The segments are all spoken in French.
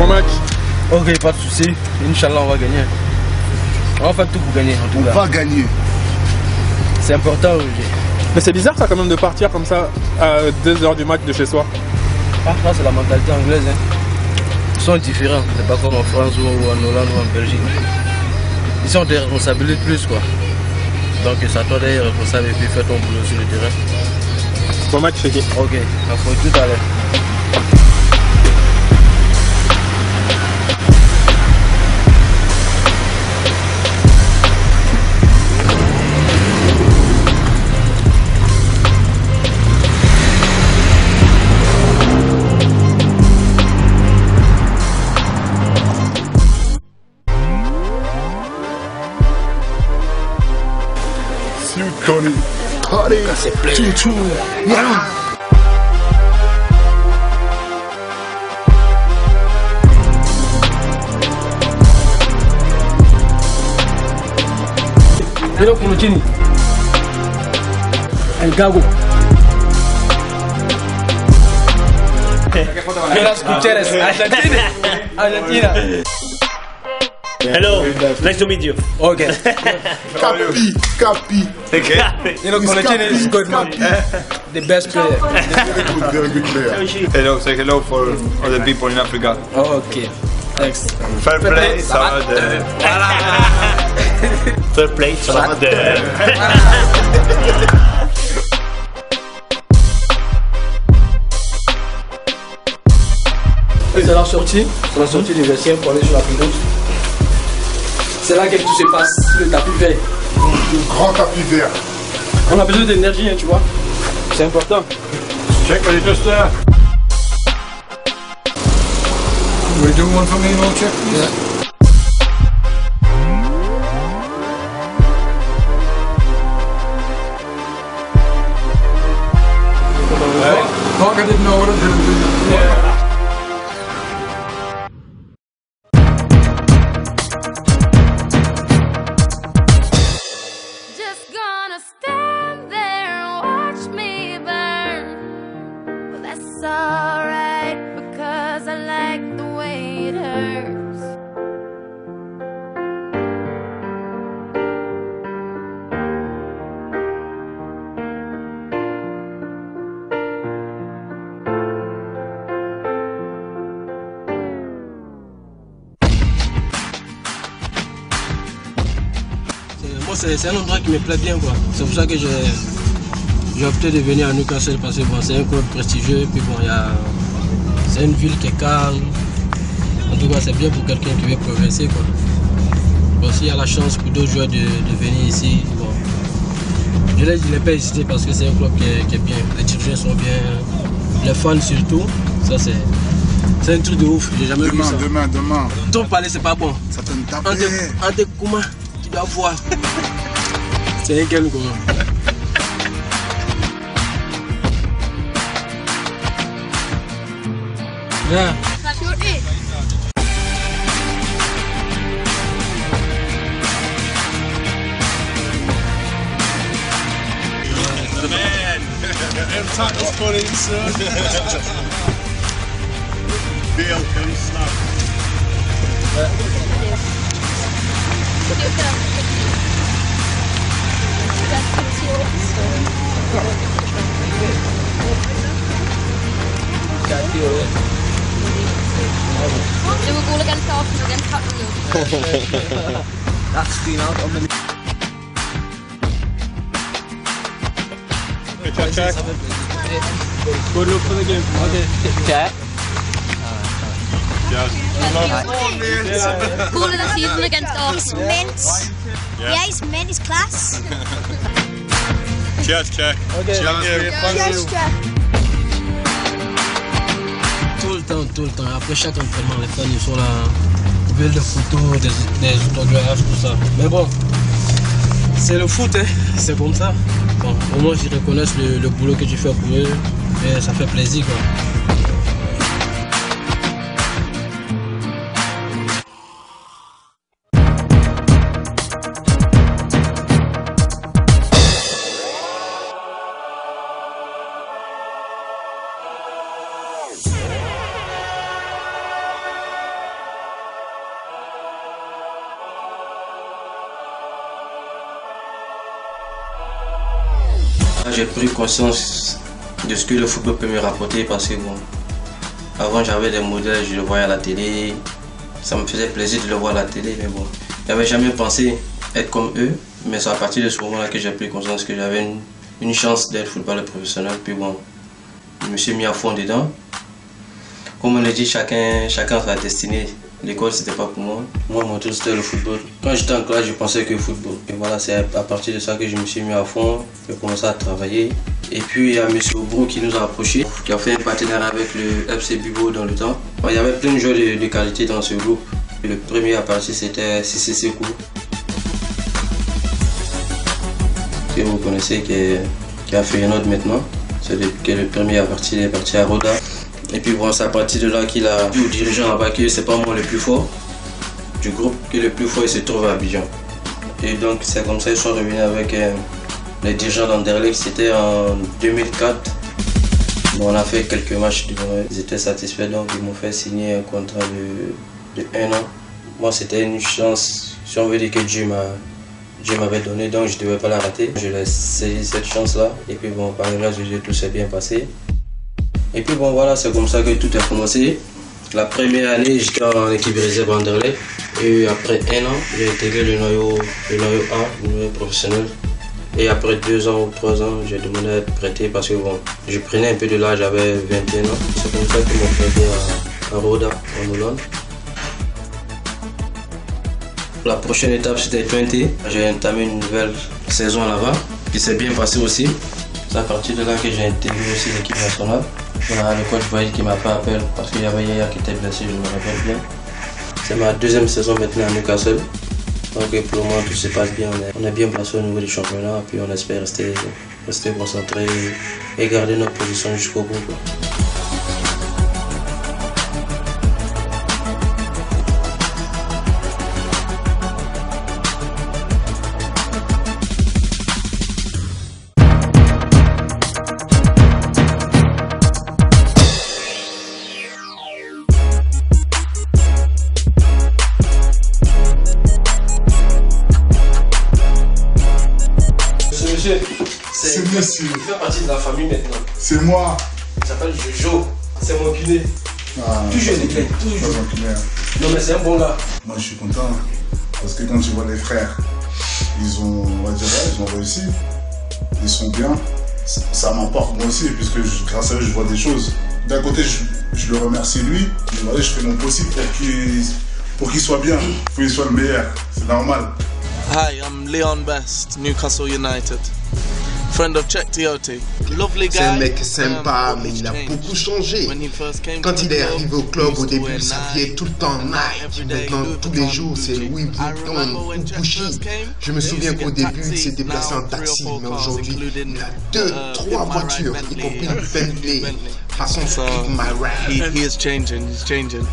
Bon match. Ok, pas de souci. Inch'Allah, on va gagner. On va faire tout pour gagner en tout cas. On va gagner. C'est important aujourd'hui. Mais c'est bizarre ça quand même de partir comme ça à 2 h du match de chez soi. Ah, ça c'est la mentalité anglaise. Hein. Ils sont différents. C'est pas comme en France ou en Hollande ou en Belgique. Ils ont des responsabilités plus quoi. Donc ça toi d'être responsable et puis faire ton boulot sur le terrain. Bon match, c'est qui? Ok, il faut tout à l'heure. Connie. Party. Chou-chou. Yeah. Hello, Conotini. El Gago. De las Cucheras. Argentina. Argentina. Hello, nice to meet you. Okay. Capi. Okay. You know, Conotini is good man. The best player. Very good player. Hello, say hello for all the people in Africa. Oh, okay. Thanks. Fair play, Salvador. Fair play, Salvador. C'est la sortie du vestiaire pour aller sur la pelouse. C'est là que tout se passe, le tapis vert. Le grand tapis vert. On a besoin d'énergie, hein, tu vois. C'est important. Check what you just there. Will you do one for me, no check? Yeah. Parker didn't know what I did. Yeah. C'est un endroit qui me plaît bien quoi. C'est pour ça que j'ai opté de venir à Newcastle parce que bon, c'est un club prestigieux et puis bon, c'est une ville qui est calme. En tout cas c'est bien pour quelqu'un qui veut progresser quoi. Bon, s'il y a la chance pour d'autres joueurs de venir ici, bon, je ne l'ai pas hésité parce que c'est un club qui est bien. Les dirigeants sont bien, les fans surtout. Ça c'est un truc de ouf, j'ai jamais vu ça. Demain. Ton palais c'est pas bon. Ça te tape. Ante Kouma, tu dois voir. C'est un quel quoi. Yeah. The man. Every time it's put in, son. Bill, come stop. Liverpool against Arsenal against Tottenham. That's been out on the. Check. Good look for the game. Okay. Check. Goal of the season against Arsenal. Mint. Yeah, he's mint, he's class. Cheers, check. Okay. Cheers, Jack. Tout le temps. Après chaque entraînement, les fans ils sont là, ils veulent des photos, des autographes, tout ça. Mais bon, c'est le foot, hein. C'est comme ça. Bon, au moins ils reconnaissent le boulot que tu fais pour eux et ça fait plaisir quoi. j'ai pris conscience de ce que le football peut me rapporter parce que bon, avant j'avais des modèles, je le voyais à la télé, ça me faisait plaisir de le voir à la télé, mais bon, j'avais jamais pensé être comme eux, mais c'est à partir de ce moment-là que j'ai pris conscience que j'avais une chance d'être footballeur professionnel, puis bon, je me suis mis à fond dedans. Comme on l'a dit, chacun sa destinée. L'école, c'était pas pour moi. Moi, mon truc, c'était le football. Quand j'étais en classe, je pensais que football. Et voilà, c'est à partir de ça que je me suis mis à fond. J'ai commencé à travailler. Et puis, il y a M. Obro qui nous a approchés, qui a fait un partenariat avec le FC Bubo dans le temps. Il y avait plein de joueurs de qualité dans ce groupe. Et le premier à partir, c'était Cissé Sekou, que vous connaissez, qui a fait une autre maintenant. C'est le premier à partir, il est parti à Roda. Et puis bon, c'est à partir de là qu'il a dit aux dirigeants là-bas que c'est pas moi le plus fort du groupe, que le plus fort il se trouve à Abidjan. Et donc c'est comme ça qu'ils sont revenus avec les dirigeants d'Anderlecht, c'était en 2004. Bon, on a fait quelques matchs, ils étaient satisfaits, donc ils m'ont fait signer un contrat de 1 an. Moi c'était une chance, si on veut dire que Dieu m'avait donné, donc je ne devais pas la rater. Je laisse saisir cette chance-là, et puis bon, par la grâce de Dieu, tout s'est bien passé. Et puis bon, voilà, c'est comme ça que tout a commencé. La première année, j'étais en équipe réserve Anderlecht, et après 1 an, j'ai intégré le noyau A, le noyau professionnel. Et après 2 ans ou 3 ans, j'ai demandé à être prêté parce que bon, je prenais un peu de l'âge, j'avais 21 ans. C'est comme ça qu'ils m'ont prêté à Roda, en Hollande. La prochaine étape, c'était 20. J'ai entamé une nouvelle saison là-bas, qui s'est bien passée aussi. C'est à partir de là que j'ai intégré aussi l'équipe nationale. Voilà, le coach voyait qui m'a fait appel parce qu'il y avait Yaya qui était blessé, je me rappelle bien. C'est ma 2e saison maintenant à Newcastle. Donc pour le moment tout se passe bien, on est bien placé au niveau du championnat, puis on espère rester concentré et garder notre position jusqu'au bout, quoi. C'est monsieur. Il fait partie de la famille maintenant. C'est moi. Il s'appelle Jojo. C'est mon kiné. Toujours nickel, toujours. Non mais c'est un bon gars. Moi je suis content. Parce que quand tu vois les frères, ils ont, on va dire, ils ont réussi. Ils sont bien. Ça m'emporte moi aussi, puisque grâce à eux je vois des choses. D'un côté je le remercie lui, mais je fais mon possible pour qu'il soit bien, pour qu'il soit le meilleur. C'est normal. Hi, I'm Leon Best, Newcastle United. Friend of Cheick Tioté. Lovely guy. C'est un mec sympa, mais il a beaucoup changé. Quand il est arrivé au club, au début, il s'habillait tout le temps Nike. Maintenant, tous les jours, c'est Louis Vuitton ou Gucci. Je me souviens qu'au début, il s'est déplacé en taxi, mais aujourd'hui, il a 2, 3 voitures, y compris une Bentley. Façon Kick My Ride. He is changing, he's changing.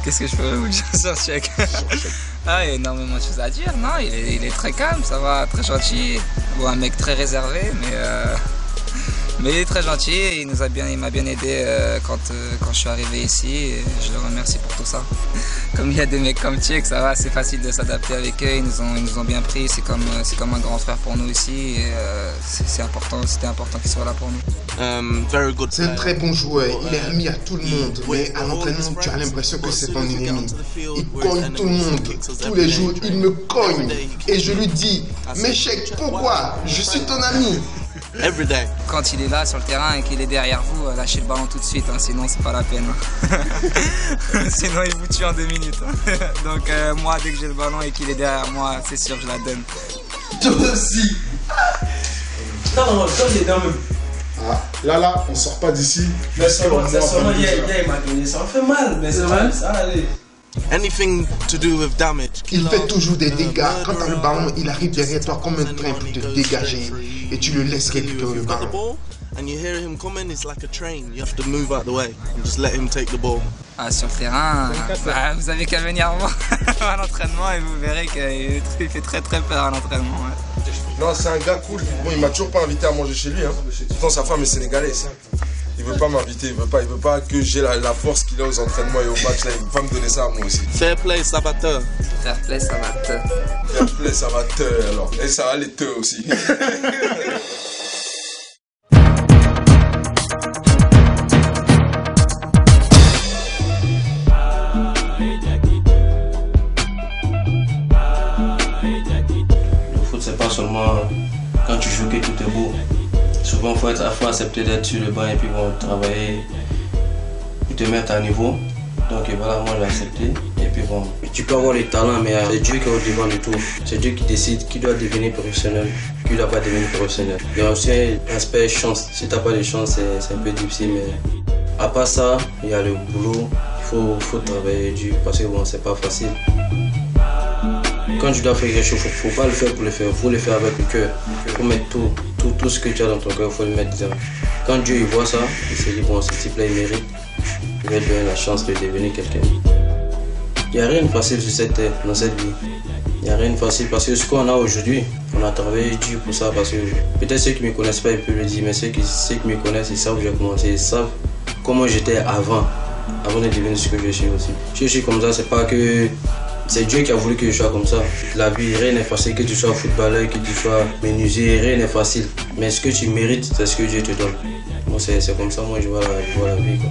Qu'est-ce que je peux vous dire sur Cheick? Ah, il y a énormément de choses à dire, non, il est très calme, ça va, très gentil. Bon, un mec très réservé, mais il est très gentil et il m'a bien aidé quand je suis arrivé ici et je le remercie pour tout ça. Comme il y a des mecs comme Cheick, ça va, c'est facile de s'adapter avec eux, ils nous ont bien pris, c'est comme un grand frère pour nous ici et c'était important qu'il soit là pour nous. C'est un très bon joueur, il est ami à tout le monde, mais à l'entraînement tu as l'impression que c'est ton ennemi. Il cogne tout le monde, tous les jours il me cogne et je lui dis « Mais Cheick, pourquoi? Je suis ton ami !» Everyday. Quand il est là sur le terrain et qu'il est derrière vous, lâchez le ballon tout de suite, hein, sinon c'est pas la peine. Sinon il vous tue en 2 minutes. Donc moi dès que j'ai le ballon et qu'il est derrière moi, c'est sûr je la donne. Toi aussi. Non, toi j'ai dans même. Ah, là, on sort pas d'ici. Mais seulement il m'a donné, ça en fait mal, mais c'est mal, ça allez. Anything to do with damage. Il fait toujours des dégâts. Quand tu as le ballon, il arrive derrière toi comme un train pour te dégager et tu le laisses récupérer le ballon. And you hear him coming, it's like a train. You have to move out the way and just let him take the ball. Ah, sur le terrain, vous avez qu'à venir voir à l'entraînement et vous verrez qu'il fait très peur à l'entraînement. Ouais. Non, c'est un gars cool. Bon, il m'a toujours pas invité à manger chez lui. Hein. Pourtant, sa femme est sénégalaise. Il veut pas m'inviter, il veut pas que j'ai la force qu'il a aux entraînements et aux matchs. Là, il veut pas me donner ça à moi aussi. Fair play, Sabateur. Fair play, Sabateur. Fair play, Sabateur alors. Et ça va les teux aussi. bon, faut accepter d'être sur le banc et puis bon, travailler pour te mettre à niveau. Donc voilà, moi j'ai accepté. Et puis bon, tu peux avoir les talents, mais c'est Dieu qui est au devant de tout. C'est Dieu qui décide qui doit devenir professionnel, qui ne doit pas devenir professionnel. Il y a aussi un aspect chance. Si tu n'as pas de chance, c'est un peu difficile. Mais à part ça, il y a le boulot. Il faut travailler dur parce que bon, c'est pas facile. Quand tu dois faire quelque chose, il ne faut pas le faire pour le faire. Il faut le faire avec le cœur. Il faut mettre tout ce que tu as dans ton cœur, il faut le mettre dedans. Quand Dieu il voit ça, il se dit bon, ce type-là il mérite. Il va te donner la chance de devenir quelqu'un. Il n'y a rien de facile sur cette terre, dans cette vie. Il n'y a rien de facile parce que ce qu'on a aujourd'hui, on a travaillé dur pour ça. Parce que peut-être ceux qui ne me connaissent pas, ils peuvent le dire, mais ceux qui me connaissent, ils savent où j'ai commencé, ils savent comment j'étais avant de devenir ce que je suis aussi. Je suis comme ça, c'est pas que c'est Dieu qui a voulu que je sois comme ça. La vie, rien n'est facile, que tu sois footballeur, que tu sois menuisier, rien n'est facile. Mais ce que tu mérites, c'est ce que Dieu te donne. Moi, c'est comme ça, moi, je vois la vie, quoi.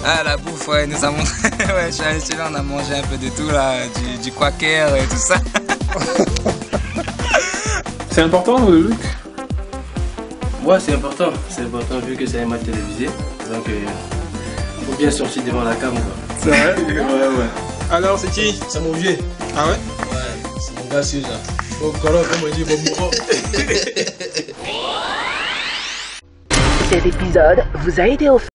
Ah, la bouffe, ouais, nous a montré. Ouais, je suis allé là, on a mangé un peu de tout là, du quaker et tout ça. C'est important, Luc? Ouais, c'est important vu que c'est un match télévisé. Donc, il faut bien sortir devant la cam, quoi. C'est vrai? Ouais. Alors, c'est qui? C'est mon vieux. Ah ouais? Ouais, c'est mon gars sûr là. Au colon, comme on dit, bon mourant. Cet épisode vous a été offert